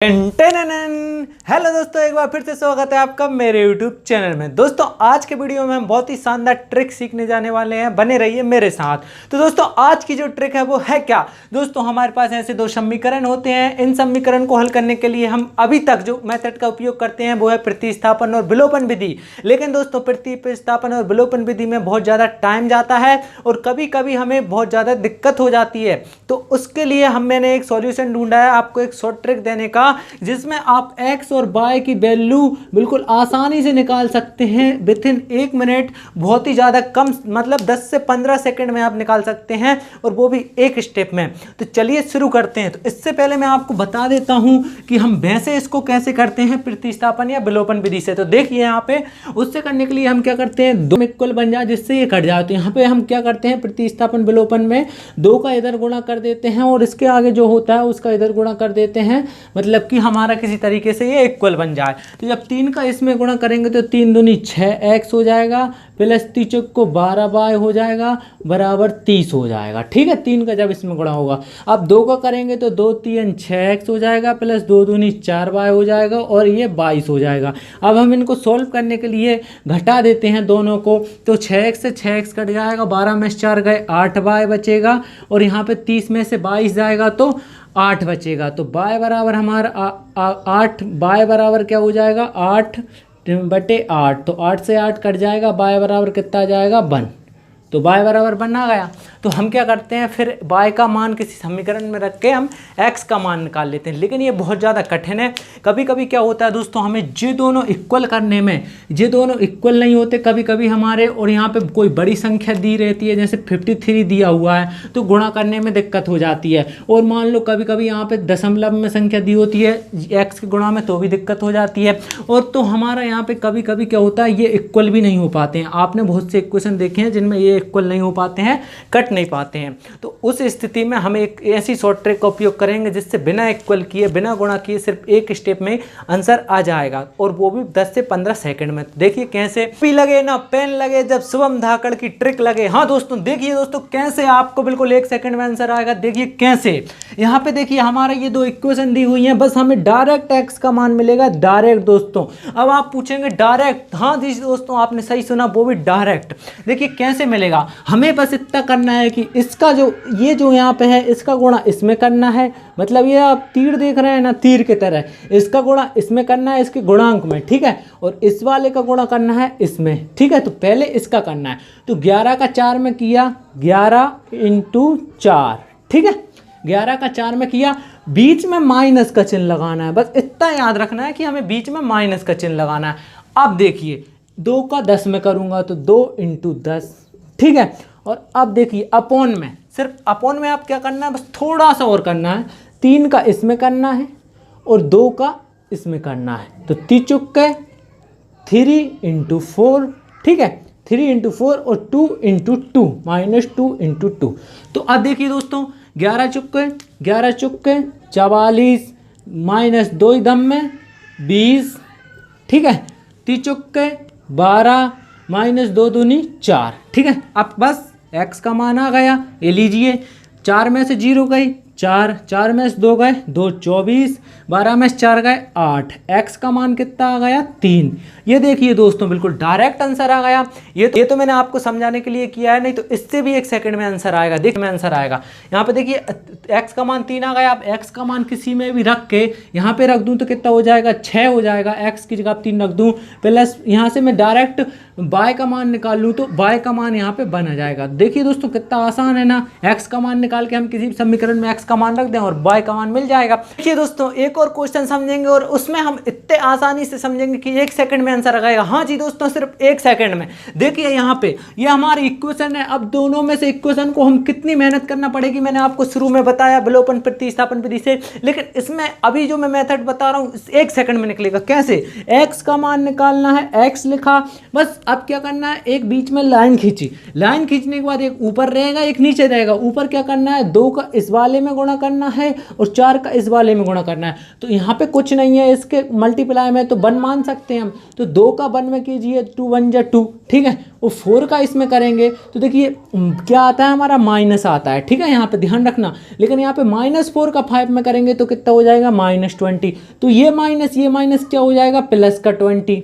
Hello दोस्तों, एक बार फिर से स्वागत है आपका मेरे YouTube चैनल में। दोस्तों आज के वीडियो में हम बहुत ही शानदार ट्रिक सीखने जाने वाले हैं, बने रहिए मेरे साथ। तो दोस्तों आज की जो ट्रिक है वो है क्या दोस्तों, हमारे पास ऐसे दो समीकरण होते हैं। इन समीकरण को हल करने के लिए हम अभी तक जो मेथड का उपयोग करते हैं वो है प्रतिस्थापन और विलोपन विधि। लेकिन दोस्तों प्रतिस्थापन और विलोपन विधि में बहुत ज़्यादा टाइम जाता है और कभी कभी हमें बहुत ज़्यादा दिक्कत हो जाती है। तो उसके लिए मैंने एक सॉल्यूशन ढूंढा है आपको एक शॉर्ट ट्रिक देने का, जिसमें आप x और y की वैल्यू बिल्कुल आसानी से निकाल सकते हैं विद इन 1 मिनट। बहुत ही ज़्यादा कम, मतलब 10 से 15 सेकंड में आप निकाल सकते हैं, और वो भी एक स्टेप में। तो चलिए शुरू करते हैं। तो इससे पहले मैं आपको बता देता हूं कि हम वैसे इसको कैसे करते हैं प्रतिस्थापन या विलोपन विधि से। तो देखिए यहाँ पे उससे करने के लिए हम क्या करते हैं, 2 इक्वल बन जाए जिससे ये कट जाए। तो यहाँ पे हम क्या करते हैं, प्रतिस्थापन विलोपन में 2 का इधर गुणा कर देते हैं और इसके आगे जो होता है उसका इधर गुणा कर देते हैं, मतलब कि हमारा किसी तरीके से ये इक्वल बन जाए। तो जब 3 का इसमें गुणा करेंगे तो 3 दूनी 6x हो जाएगा, प्लस 3 को 12y हो जाएगा, बराबर 30 हो जाएगा। ठीक है, 3 का जब इसमें गुणा होगा। अब 2 का करेंगे तो 2 3 6x हो जाएगा, प्लस 2 दूनी 4y हो जाएगा, और ये 22 हो जाएगा। अब हम इनको सॉल्व करने के लिए घटा देते हैं दोनों को। तो 6x से 6x कट जाएगा, 12 में 4 गए, 8y बचेगा, और यहाँ पे 30 में से 22 जाएगा तो 8 बचेगा। तो y बराबर हमारा 8, y बराबर क्या हो जाएगा, 8/8। तो 8 से 8 कट जाएगा, y बराबर कितना आ जाएगा, 1। तो y बराबर 1 आ गया। तो हम क्या करते हैं, फिर y का मान किसी समीकरण में रख के हम x का मान निकाल लेते हैं। लेकिन ये बहुत ज़्यादा कठिन है। कभी कभी क्या होता है दोस्तों, हमें ये दोनों इक्वल करने में, ये दोनों इक्वल नहीं होते कभी कभी हमारे, और यहाँ पे कोई बड़ी संख्या दी रहती है, जैसे 53 दिया हुआ है, तो गुणा करने में दिक्कत हो जाती है। और मान लो कभी कभी यहाँ पे दशमलव में संख्या दी होती है x के गुणा में, तो भी दिक्कत हो जाती है। और तो हमारा यहाँ पे कभी कभी क्या होता है, ये इक्वल भी नहीं हो पाते हैं। आपने बहुत से इक्वेशन देखे हैं जिनमें ये इक्वल नहीं हो पाते हैं, कट नहीं पाते हैं। तो उस स्थिति में हम एक ऐसी शॉर्ट ट्रिक का उपयोग करेंगे जिससे बिना इक्वल किए, बिना गुणा किए, सिर्फ एक स्टेप में आंसर आ जाएगा, और वो भी 10 से 15 सेकंड में। देखिए कैसे, भी लगे ना पेन लगे जब शुभम धाकड़ की ट्रिक लगे। हाँ दोस्तों देखिए दोस्तों कैसे आपको बिल्कुल 1 सेकंड में आंसर आएगा। देखिए कैसे, यहाँ पे देखिए हमारा ये 2 इक्वेशन दी हुई हैं, बस हमें डायरेक्ट x का मान मिलेगा, डायरेक्ट दोस्तों। अब आप पूछेंगे डायरेक्ट, हाँ जी दोस्तों आपने सही सुना, वो भी डायरेक्ट। देखिए कैसे मिलेगा, हमें बस इतना करना है कि इसका जो ये जो यहाँ पे है इसका गुणा इसमें करना है, मतलब ये आप तीर देख रहे हैं ना, तीर की तरह, इसका गुणा इसमें करना है, इसके गुणांक में, ठीक है, और इस वाले का गुणा करना है इसमें, ठीक है। तो पहले इसका करना है। तो 11 का 4 में किया, 11 × 4, ठीक है, 11 का 4 में किया, बीच में माइनस का चिन्ह लगाना है। बस इतना याद रखना है कि हमें बीच में माइनस का चिन्ह लगाना है। अब देखिए 2 का 10 में करूँगा तो 2 × 10, ठीक है। और अब देखिए अपोन में, सिर्फ अपोन में आप क्या करना है, बस थोड़ा सा और करना है। 3 का इसमें करना है और 2 का इसमें करना है। तो 3 चुके 3 × 4, ठीक है, 3 × 4 और 2 × 2, -2 × 2। तो अब देखिए दोस्तों 11 चुके 44, -2 दम में 20, ठीक है, 3 चुके 12, -2 दूनी 4, ठीक है। अब बस x का मान आ गया, ये लीजिए। 4 में से 0 गई, 4 में से 2 गए, 2 24, 12 में से 4 गए 8, x का मान कितना आ गया, 3। ये देखिए दोस्तों बिल्कुल डायरेक्ट आंसर आ गया। ये तो मैंने आपको समझाने के लिए किया है, नहीं तो इससे भी 1 सेकंड में आंसर आएगा। देखिए में आंसर आएगा, यहाँ पे देखिए x का मान 3 आ गया। अब x का मान किसी में भी रख के यहाँ पे रख दूँ तो कितना हो जाएगा, 6 हो जाएगा। x की जगह 3 रख दूँ, प्लस यहाँ से मैं डायरेक्ट y का मान निकाल लूँ तो y का मान यहाँ पे बन जाएगा। देखिए दोस्तों कितना आसान है ना, x का मान निकाल के हम किसी समीकरण में x का मान रख दें और y का मान मिल जाएगा। देखिए दोस्तों एक और क्वेश्चन समझेंगे, और उसमें हम इतने आसानी से समझेंगे कि 1 सेकंड में आंसर आ जाएगा। हाँ जी दोस्तों, सिर्फ 1 सेकंड में। देखिए यहाँ पे ये हमारी इक्वेशन है। अब दोनों में से इक्वेशन को हम कितनी मेहनत करना पड़ेगी, मैंने आपको शुरू में बताया विलोपन प्रतिस्थापन विधि से। लेकिन इसमें अभी जो मैं मेथड बता रहा हूँ 1 सेकंड में निकलेगा। कैसे, x का मान निकालना है, x लिखा, बस अब क्या करना है, एक बीच में लाइन खींची, लाइन खींचने के बाद एक ऊपर रहेगा एक नीचे रहेगा। ऊपर क्या करना है, 2 का इस वाले में गुणा करना है और 4 का इस वाले में गुणा करना है। तो यहाँ पे कुछ नहीं है, इसके मल्टीप्लाई में तो 1 मान सकते हैं हम। तो 2 का 1 में कीजिए, 2 1 जा 2, ठीक है। और 4 का इसमें करेंगे तो देखिए क्या आता है हमारा, माइनस आता है, ठीक है, यहाँ पे ध्यान रखना। लेकिन यहाँ पे -4 का 5 में करेंगे तो कितना हो जाएगा, -20। तो ये माइनस क्या हो जाएगा, प्लस का 20,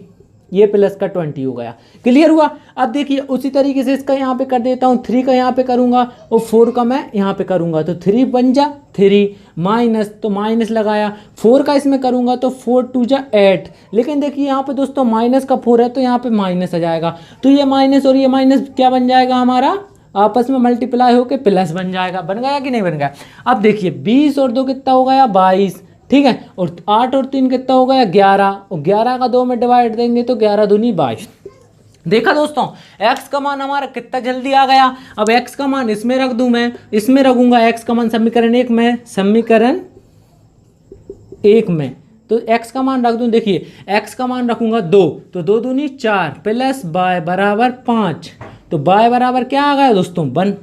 ये प्लस का 20 हो गया। क्लियर हुआ। अब देखिए उसी तरीके से इसका यहाँ पे कर देता हूँ, 3 का यहाँ पे करूँगा और 4 का मैं यहाँ पे करूँगा। तो 3 1 जा 3 माइनस, तो माइनस लगाया। 4 का इसमें करूँगा तो 4 2 जा 8। लेकिन देखिए यहाँ पे दोस्तों माइनस का 4 है तो यहाँ पे माइनस आ जाएगा। तो ये माइनस और ये माइनस क्या बन जाएगा हमारा, आपस में मल्टीप्लाई होकर प्लस बन जाएगा। बन गया कि नहीं बन गया। अब देखिए 20 और 2 कितना हो गया, 22, ठीक है। और 8 और 3 कितना हो गया, 11। और 11 का 2 में डिवाइड देंगे तो 11 दूनी 22। देखा दोस्तों x का मान हमारा कितना जल्दी आ गया। अब x का मान इसमें रख दूं, मैं इसमें रखूंगा x का मान समीकरण 1 में, समीकरण 1 में। तो x का मान रख दूं, देखिए x का मान रखूंगा 2, तो 2 दूनी 4 प्लस y बराबर 5। तो y बराबर क्या आ गया दोस्तों, 1।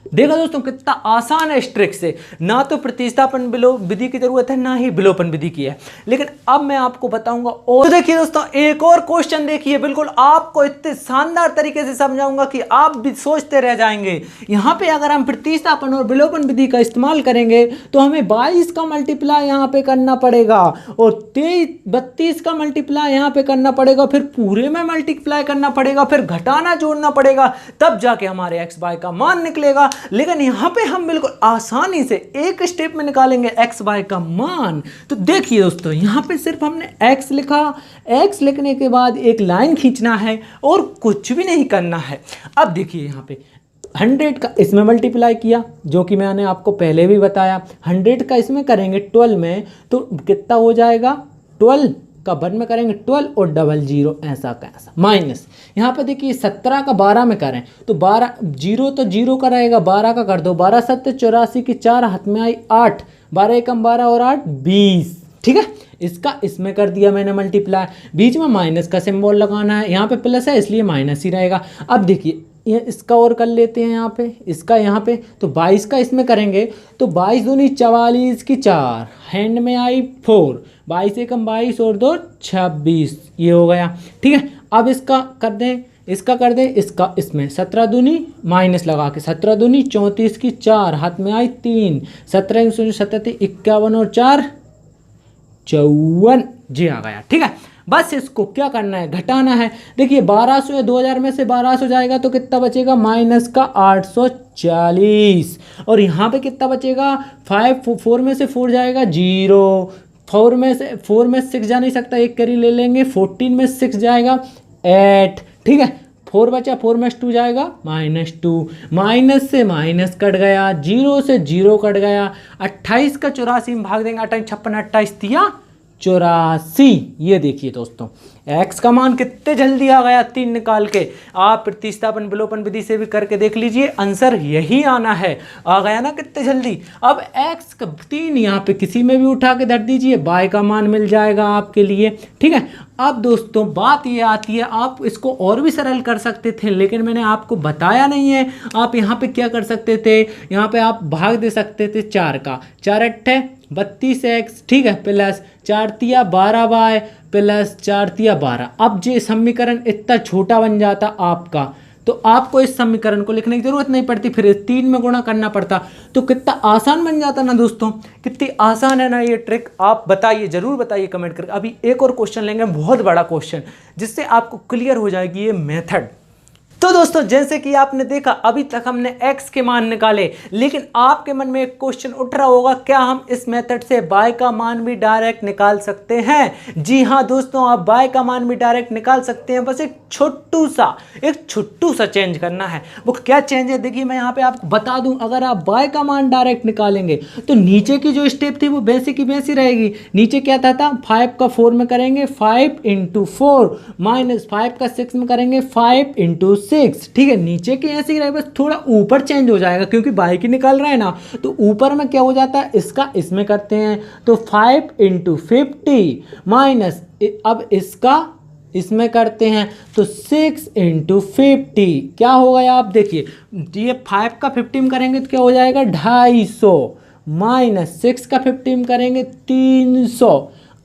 देखा दोस्तों कितना आसान है इस ट्रिक से, ना तो प्रतिस्थापन विधि की जरूरत है ना ही विलोपन विधि की है। लेकिन अब मैं आपको बताऊंगा। और तो देखिए दोस्तों एक और क्वेश्चन देखिए, बिल्कुल आपको इतने शानदार तरीके से समझाऊंगा कि आप भी सोचते रह जाएंगे। यहाँ पे अगर हम प्रतिस्थापन और विलोपन विधि का इस्तेमाल करेंगे तो हमें 22 का मल्टीप्लाई यहाँ पे करना पड़ेगा और 32 का मल्टीप्लाई यहाँ पे करना पड़ेगा, फिर पूरे में मल्टीप्लाई करना पड़ेगा, फिर घटाना जोड़ना पड़ेगा, तब जाके हमारे x y का मान निकलेगा। लेकिन यहां पे हम बिल्कुल आसानी से एक स्टेप में निकालेंगे x y का मान। तो देखिए दोस्तों यहां पे सिर्फ हमने x लिखा, x लिखने के बाद एक लाइन खींचना है और कुछ भी नहीं करना है। अब देखिए यहां पे 100 का इसमें मल्टीप्लाई किया, जो कि मैंने आपको पहले भी बताया। 100 का इसमें करेंगे 12 में तो कितना हो जाएगा, 12 का 1 में करेंगे 12 और 00 ऐसा का ऐसा माइनस। यहाँ पे देखिए 17 का 12 में करें तो 12 जीरो तो जीरो का रहेगा, 12 का कर दो, 12 7 84 की 4 हाथ में आई 8, 12 एकम 12 और 8 20, ठीक है। इसका इसमें कर दिया मैंने मल्टीप्लाई, बीच में माइनस का सिंबल लगाना है, यहाँ पे प्लस है इसलिए माइनस ही रहेगा। अब देखिए ये इसका और कर लेते हैं यहाँ पे, इसका यहाँ पे तो 22 का इसमें करेंगे तो 22 दूनी 44 की 4 हैंड में आई 4, 22 एकम 22 और 2 26, ये हो गया, ठीक है। अब इसका कर दें, इसका कर दें, इसका इसमें 17 दूनी माइनस लगा के 17 दूनी 34 की 4 हाथ में आई 3, 17 17 51 और 4 54, जी आ गया, ठीक है। बस इसको क्या करना है, घटाना है। देखिए 1200 या 2000 में से 1200 जाएगा तो कितना बचेगा, माइनस का 840। और यहाँ पे कितना बचेगा, 4 में से 4 जाएगा 0, 4 में 6 जा नहीं सकता, एक कैरी ले लेंगे, 14 में 6 जाएगा 8, ठीक है। 4 बचा, 4 में 2 जाएगा -2, माइनस से माइनस कट गया, 0 से 0 कट गया, 28 का 84 में भाग देंगे, 28 56 28 दिया 84। ये देखिए दोस्तों x का मान कितने जल्दी आ गया 3 निकाल के। आप प्रतिस्थापन विलोपन विधि से भी करके देख लीजिए, आंसर यही आना है। आ गया ना कितने जल्दी। अब x का 3 यहाँ पे किसी में भी उठा के धर दीजिए, y का मान मिल जाएगा आपके लिए, ठीक है। अब दोस्तों बात ये आती है, आप इसको और भी सरल कर सकते थे लेकिन मैंने आपको बताया नहीं है। आप यहाँ पे क्या कर सकते थे, यहाँ पे आप भाग दे सकते थे 4 का, 4 8 32x, ठीक है, प्लस 4 तिया 12y प्लस 4 तिया 12। अब जो समीकरण इतना छोटा बन जाता आपका तो आपको इस समीकरण को लिखने की जरूरत नहीं पड़ती, फिर 3 में गुणा करना पड़ता, तो कितना आसान बन जाता ना दोस्तों। कितनी आसान है ना ये ट्रिक, आप बताइए, जरूर बताइए कमेंट करके। अभी एक और क्वेश्चन लेंगे, बहुत बड़ा क्वेश्चन, जिससे आपको क्लियर हो जाएगी ये मेथड। तो दोस्तों जैसे कि आपने देखा अभी तक हमने x के मान निकाले, लेकिन आपके मन में एक क्वेश्चन उठ रहा होगा, क्या हम इस मेथड से y का मान भी डायरेक्ट निकाल सकते हैं। जी हाँ दोस्तों, आप y का मान भी डायरेक्ट निकाल सकते हैं, बस एक छोटू सा चेंज करना है। वो क्या चेंज है देखिए, मैं यहाँ पे आपको बता दूं। अगर आप y का मान डायरेक्ट निकालेंगे तो नीचे की जो स्टेप थी वो वैसी की वैसी रहेगी। नीचे क्या था 5 का 4 में करेंगे 5 × 4 माइनस 5 का 6 में करेंगे 5 × 6, ठीक है। नीचे के ऐसे ही रहे, बस थोड़ा ऊपर चेंज हो जाएगा क्योंकि बाई की निकाल रहा है ना, तो ऊपर में क्या हो जाता है, इसका इसमें करते हैं तो 5 × 50 माइनस, अब इसका इसमें करते हैं तो 6 × 50 क्या हो गया, आप देखिए ये 5 का 50 में करेंगे तो क्या हो जाएगा 250 -6 का 50 में करेंगे 300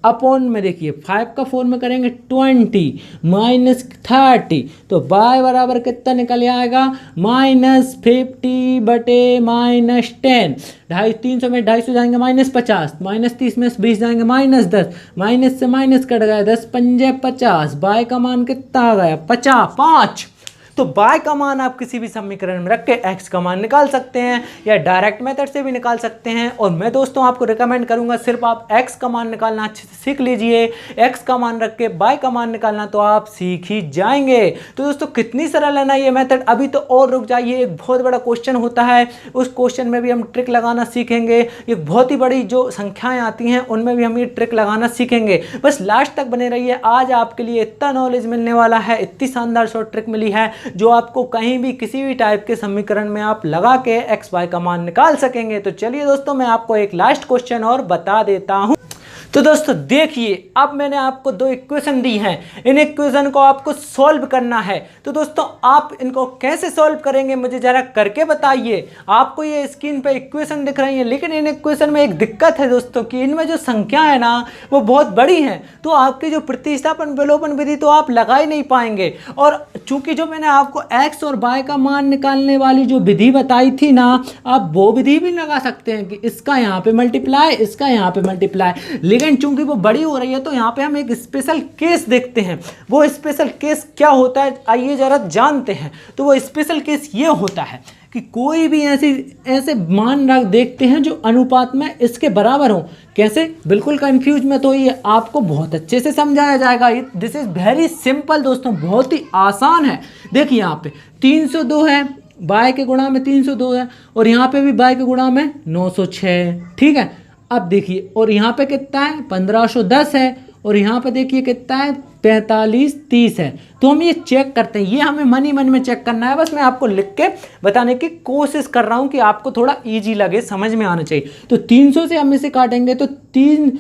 अपॉन में देखिए 5 का 4 में करेंगे 20 -30 तो y बराबर कितना निकल आएगा -50 बटे -10। 300 में 250 जाएंगे -50 -30 में 20 जाएंगे -10 माइनस से माइनस कट गया 10 पंजे 50 y का मान कितना आ गया 5। तो y का मान आप किसी भी समीकरण में रख के x का मान निकाल सकते हैं या डायरेक्ट मेथड से भी निकाल सकते हैं। और मैं दोस्तों आपको रिकमेंड करूंगा सिर्फ आप x का मान निकालना अच्छे से सीख लीजिए। x का मान रख के y का मान निकालना तो आप सीख ही जाएंगे। तो दोस्तों कितनी सरल है ना ये मेथड। अभी तो और रुक जाइए, एक बहुत बड़ा क्वेश्चन होता है, उस क्वेश्चन में भी हम ट्रिक लगाना सीखेंगे। एक बहुत ही बड़ी जो संख्याएं आती हैं उनमें भी हम ये ट्रिक लगाना सीखेंगे। बस लास्ट तक बने रहिए। आज आपके लिए इतना नॉलेज मिलने वाला है, इतनी शानदार शॉर्ट ट्रिक मिली है जो आपको कहीं भी किसी भी टाइप के समीकरण में आप लगा के एक्स वाई का मान निकाल सकेंगे। तो चलिए दोस्तों मैं आपको एक लास्ट क्वेश्चन और बता देता हूं। तो दोस्तों देखिए, अब मैंने आपको 2 इक्वेशन दी हैं, इन इक्वेशन को आपको सॉल्व करना है। तो दोस्तों आप इनको कैसे सॉल्व करेंगे मुझे जरा करके बताइए। आपको ये स्क्रीन पे इक्वेशन दिख रही हैं, लेकिन इन इक्वेशन में एक दिक्कत है दोस्तों कि इनमें जो संख्या है ना वो बहुत बड़ी हैं, तो आपकी जो प्रतिस्थापन विलोपन विधि तो आप लगा ही नहीं पाएंगे। और चूंकि जो मैंने आपको एक्स और वाई का मान निकालने वाली जो विधि बताई थी ना, आप वो विधि भी लगा सकते हैं कि इसका यहाँ पे मल्टीप्लाई, इसका यहाँ पे मल्टीप्लाई, लेकिन चूंकि वो बड़ी हो रही है तो यहाँ पे हम एक स्पेशल केस देखते हैं। वो स्पेशल केस क्या होता है आइए जरा जानते हैं। तो वो स्पेशल केस ये होता है कि कोई भी ऐसे मान रख देखते हैं जो अनुपात में इसके बराबर हो। कैसे, बिल्कुल कंफ्यूज मत होइए, आपको बहुत अच्छे से समझाया जाएगा। दिस इज वेरी सिंपल दोस्तों, बहुत ही आसान है। देखिए यहाँ पे 302 है, बाय के गुणा में 302 है, और यहाँ पे भी बाय के गुणा में 906, ठीक है। अब देखिए, और यहाँ पे कितना है 1510 है, और यहाँ पे देखिए कितना है 4530 है। तो हम ये चेक करते हैं, ये हमें मन में चेक करना है। बस मैं आपको लिख के बताने की कोशिश कर रहा हूँ कि आपको थोड़ा इजी लगे, समझ में आना चाहिए। तो 300 से हम इसे काटेंगे तो 3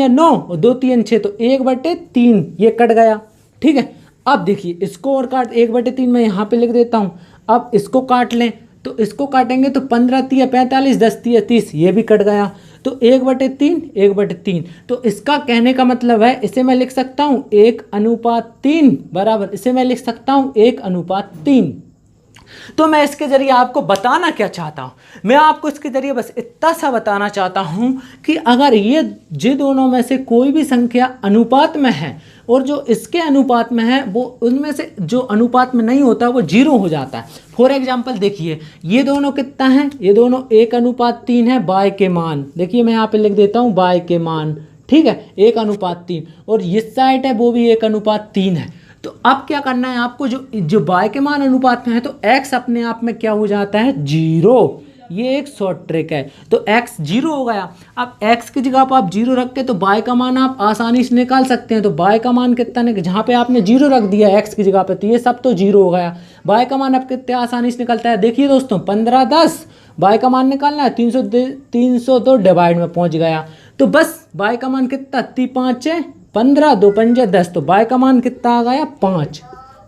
9 और 2 3 6, तो 1/3 ये कट गया, ठीक है। अब देखिए इसको और काट, 1/3 मैं यहाँ पे लिख देता हूँ। अब इसको काट लें, तो इसको काटेंगे तो 15 3 45, 10 3 30, ये भी कट गया। तो 1/3 1/3। तो इसका कहने का मतलब है, इसे मैं लिख सकता हूँ 1:3 बराबर, इसे मैं लिख सकता हूँ 1:3। तो मैं इसके जरिए आपको बताना क्या चाहता हूँ, मैं आपको इसके जरिए बस इतना सा बताना चाहता हूँ कि अगर ये दोनों में से कोई भी संख्या अनुपात में है और जो इसके अनुपात में है वो उनमें से जो अनुपात में नहीं होता वो 0 हो जाता है। फॉर एग्जाम्पल देखिए, ये दोनों कितना है, ये दोनों 1:3 है बाय के मान। देखिए मैं यहाँ पे लिख देता हूँ बाय के मान, ठीक है, 1:3, और इस साइड है वो भी 1:3 है। तो अब क्या करना है आपको, जो बाय के मान अनुपात में है तो x अपने आप में क्या हो जाता है 0। ये एक शॉर्ट ट्रिक है। तो x 0 हो गया। अब x की जगह पर आप 0 रख के तो y का मान आप आसानी से निकाल सकते हैं। तो y का मान कितना है, जहाँ पे आपने 0 रख दिया x की जगह पे, तो ये सब तो 0 हो गया। y का मान अब कितने आसानी से निकलता है, देखिए दोस्तों 1510 y का मान निकालना है, 302 डिवाइड में पहुँच गया। तो बस y का मान कितना, 5 है 15, 2 5 10, तो y का मान कितना आ गया 5।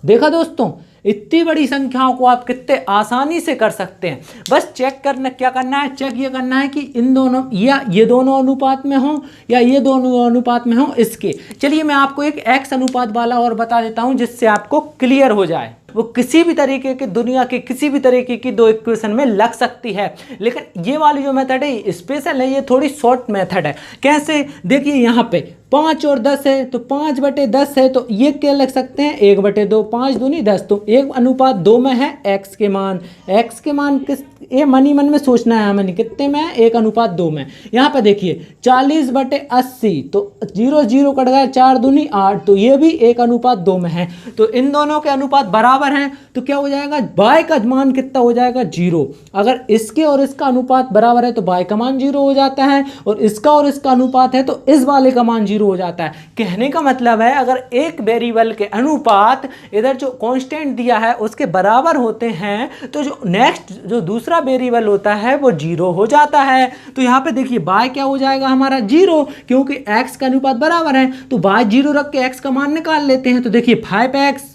देखा दोस्तों, इतनी बड़ी संख्याओं को आप कितने आसानी से कर सकते हैं। बस चेक करना, क्या करना है, चेक ये करना है कि इन दोनों या ये दोनों अनुपात में हो या ये दोनों अनुपात में हो इसके। चलिए मैं आपको एक x अनुपात वाला और बता देता हूं जिससे आपको क्लियर हो जाए। वो किसी भी तरीके की, दुनिया के किसी भी तरीके की 2 इक्वेशन में लग सकती है, लेकिन ये वाली जो मेथड है स्पेशल है, ये थोड़ी शॉर्ट मेथड है। कैसे, देखिए यहाँ पे 5 और 10 है, तो 5/10 है, तो ये क्या लग सकते हैं 1/2, 5 दूनी 10, तो 1:2 में है x के मान। x के मान किस, ये मन में सोचना है हमें, कितने में है 1:2 में। यहाँ पे देखिए 40/80, तो 0 0 कट गया, 4 दूनी 8, तो ये भी 1:2 में है। तो इन दोनों के अनुपात बराबर हैं, तो क्या हो जाएगा, y का मान कितना हो जाएगा 0। अगर इसके और इसका अनुपात बराबर है तो y का मान 0 हो जाता है, और इसका और इसका अनुपात है तो इस वाले का मान 0 हो जाता है। कहने का मतलब है अगर एक वेरिएबल के अनुपात इधर जो कांस्टेंट दिया है उसके बराबर होते हैं तो जो नेक्स्ट जो दूसरा वेरिएबल होता है वो 0 हो जाता है। तो यहाँ पे देखिए y क्या हो जाएगा हमारा 0, क्योंकि x का अनुपात बराबर है। तो y 0 रख के x का मान निकाल लेते हैं। तो देखिए 5x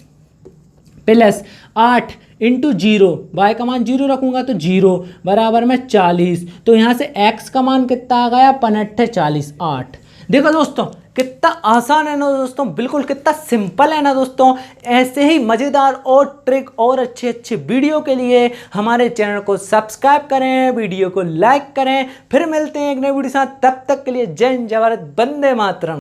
+ 8 इंटू जीरो, वाई का मान जीरो रखूंगा तो जीरो बराबर में 40। तो यहाँ से एक्स का मान कितना आ गया, 5×8 = 8। देखो दोस्तों कितना आसान है ना दोस्तों, बिल्कुल कितना सिंपल है ना दोस्तों। ऐसे ही मज़ेदार और ट्रिक और अच्छे अच्छे वीडियो के लिए हमारे चैनल को सब्सक्राइब करें, वीडियो को लाइक करें। फिर मिलते हैं एक नई वीडियो के साथ, तब तक के लिए जय हिंद, जय भारत, वंदे मातरम।